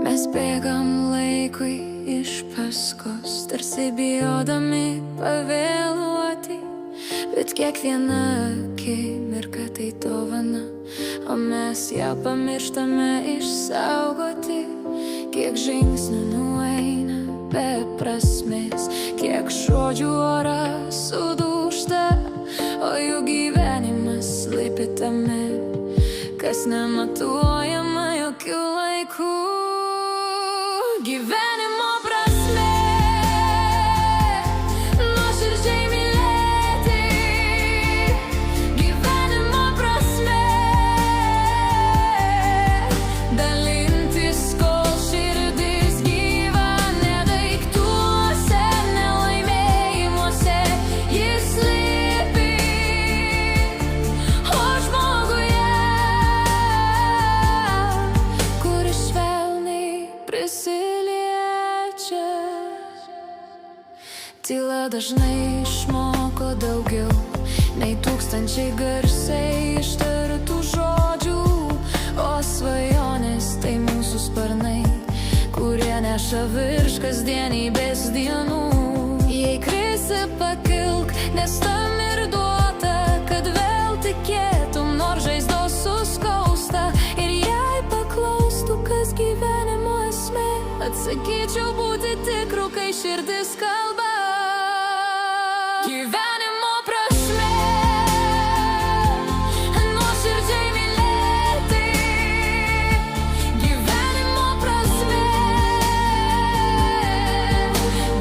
Mes bėgam laikui iš paskos, tarsi bijodami pavėluoti, bet kiekviena akimirka tai dovana, o mes ją pamirštame išsaugoti. Kiek žingsnių nueina be prasmės, kiek žodžių oras sudūžta, o jų gyvenimas slypi tame, kas nematuojama jokių laikų. Gyvenimo prasmė nuoširdžiai mylėti. Gyvenimo prasmė dalintis, kol širdis gyva. Ne daiktuose, ne laimėjimuose jis slypi, o žmoguje, kuris švelniai prisiliečia. Tyla dažnai išmoko daugiau nei tūkstančiai garsiai ištartų žodžių, o svajonės tai mūsų sparnai, kurie neša virš kasdienybės dienų. Jei krisi, pakilk, nes tam ir duota, kad vėl tikėtum, nors žaizdos suskausta. Ir jei paklaustų, kas gyvenimo esmė, atsakyčiau būti tikru, kai širdis kalba. Gyvenimo prasmė nuoširdžiai mylėti. Gyvenimo prasmė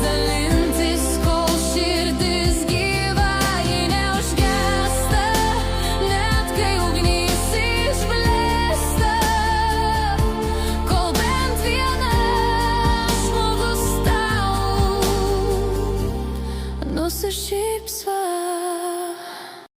dalintis, kol širdis gyva. Jei neužgęsta, net kai ugnis išblėsta, kol bent vienas žmogus tau nusišypso.